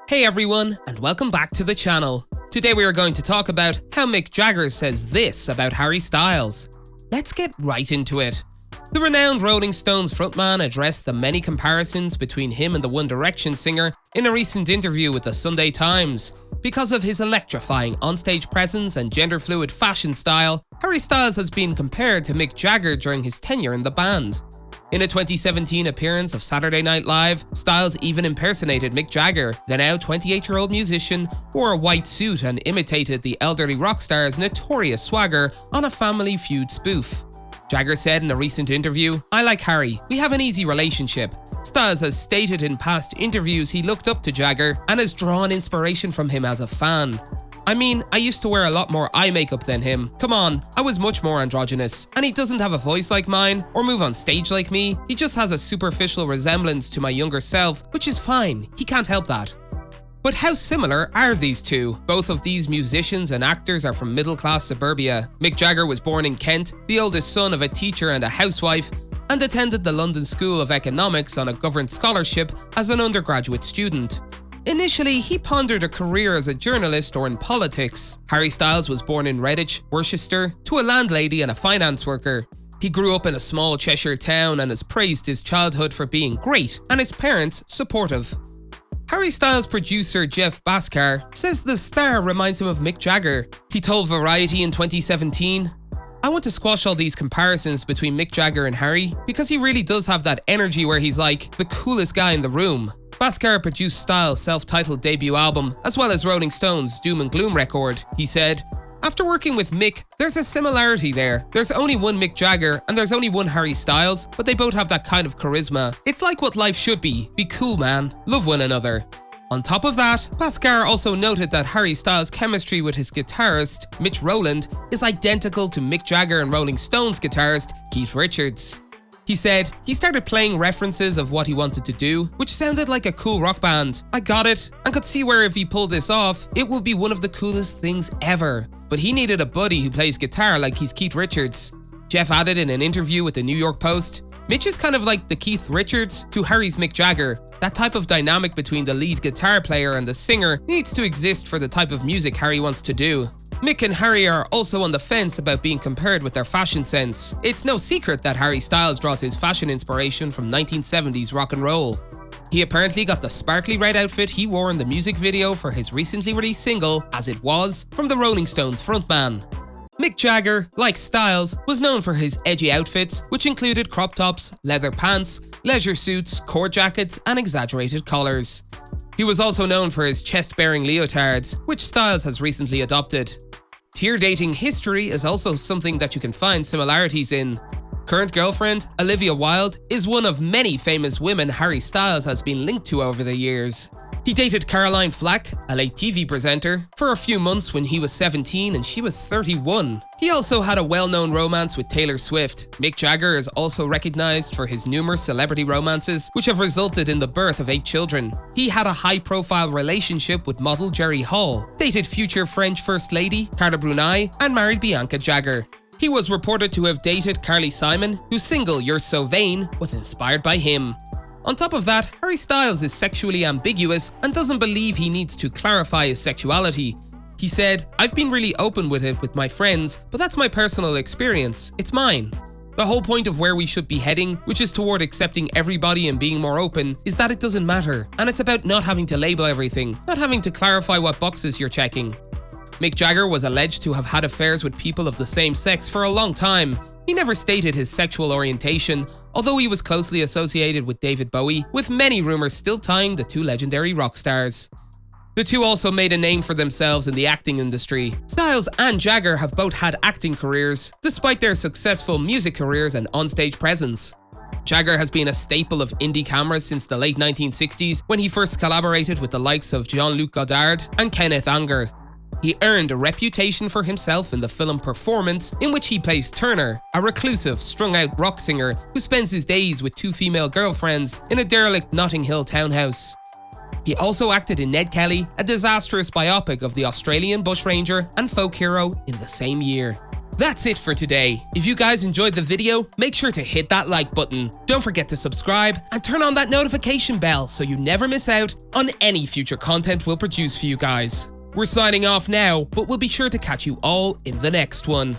Hey everyone, and welcome back to the channel. Today we are going to talk about how Mick Jagger says this about Harry Styles. Let's get right into it. The renowned Rolling Stones frontman addressed the many comparisons between him and the One Direction singer in a recent interview with the Sunday Times. Because of his electrifying onstage presence and gender-fluid fashion style, Harry Styles has been compared to Mick Jagger during his tenure in the band. In a 2017 appearance of Saturday Night Live, Styles even impersonated Mick Jagger. The now 28-year-old musician wore a white suit and imitated the elderly rock star's notorious swagger on a Family Feud spoof. Jagger said in a recent interview, "I like Harry. We have an easy relationship." Styles has stated in past interviews he looked up to Jagger and has drawn inspiration from him as a fan. "I mean, I used to wear a lot more eye makeup than him. Come on, I was much more androgynous. And he doesn't have a voice like mine, or move on stage like me. He just has a superficial resemblance to my younger self, which is fine. He can't help that." But how similar are these two? Both of these musicians and actors are from middle-class suburbia. Mick Jagger was born in Kent, the oldest son of a teacher and a housewife, and attended the London School of Economics on a government scholarship as an undergraduate student. Initially, he pondered a career as a journalist or in politics. Harry Styles was born in Redditch, Worcestershire, to a landlady and a finance worker. He grew up in a small Cheshire town and has praised his childhood for being great and his parents supportive. Harry Styles' producer Jeff Bhaskar says the star reminds him of Mick Jagger. He told Variety in 2017, "I want to squash all these comparisons between Mick Jagger and Harry because he really does have that energy where he's like the coolest guy in the room." Bhaskar produced Styles' self-titled debut album, as well as Rolling Stones' Doom and Gloom record. He said, "After working with Mick, there's a similarity there. There's only one Mick Jagger and there's only one Harry Styles, but they both have that kind of charisma. It's like what life should be. Be cool, man. Love one another." On top of that, Bhaskar also noted that Harry Styles' chemistry with his guitarist, Mitch Rowland, is identical to Mick Jagger and Rolling Stones guitarist, Keith Richards. He said, "He started playing references of what he wanted to do, which sounded like a cool rock band. I got it, and could see where if he pulled this off, it would be one of the coolest things ever. But he needed a buddy who plays guitar like he's Keith Richards." Jeff added in an interview with the New York Post, "Mitch is kind of like the Keith Richards to Harry's Mick Jagger. That type of dynamic between the lead guitar player and the singer needs to exist for the type of music Harry wants to do." Mick and Harry are also on the fence about being compared with their fashion sense. It's no secret that Harry Styles draws his fashion inspiration from 1970s rock and roll. He apparently got the sparkly red outfit he wore in the music video for his recently released single, As It Was, from the Rolling Stones frontman. Mick Jagger, like Styles, was known for his edgy outfits, which included crop tops, leather pants, leisure suits, cord jackets, and exaggerated collars. He was also known for his chest-bearing leotards, which Styles has recently adopted. Tier dating history is also something that you can find similarities in. Current girlfriend, Olivia Wilde, is one of many famous women Harry Styles has been linked to over the years. He dated Caroline Flack, a late TV presenter, for a few months when he was 17 and she was 31. He also had a well-known romance with Taylor Swift. Mick Jagger is also recognized for his numerous celebrity romances, which have resulted in the birth of 8 children. He had a high-profile relationship with model Jerry Hall, dated future French First Lady Carla Bruni, and married Bianca Jagger. He was reported to have dated Carly Simon, whose single You're So Vain was inspired by him. On top of that, Harry Styles is sexually ambiguous and doesn't believe he needs to clarify his sexuality. He said, "I've been really open with it with my friends, but that's my personal experience. It's mine." The whole point of where we should be heading, which is toward accepting everybody and being more open, is that it doesn't matter. And it's about not having to label everything, not having to clarify what boxes you're checking. Mick Jagger was alleged to have had affairs with people of the same sex for a long time. He never stated his sexual orientation, although he was closely associated with David Bowie, with many rumors still tying the two legendary rock stars. The two also made a name for themselves in the acting industry. Styles and Jagger have both had acting careers, despite their successful music careers and onstage presence. Jagger has been a staple of indie cameras since the late 1960s, when he first collaborated with the likes of Jean-Luc Godard and Kenneth Anger. He earned a reputation for himself in the film Performance, in which he plays Turner, a reclusive, strung-out rock singer who spends his days with 2 female girlfriends in a derelict Notting Hill townhouse. He also acted in Ned Kelly, a disastrous biopic of the Australian bushranger and folk hero in the same year. That's it for today. If you guys enjoyed the video, make sure to hit that like button. Don't forget to subscribe and turn on that notification bell so you never miss out on any future content we'll produce for you guys. We're signing off now, but we'll be sure to catch you all in the next one.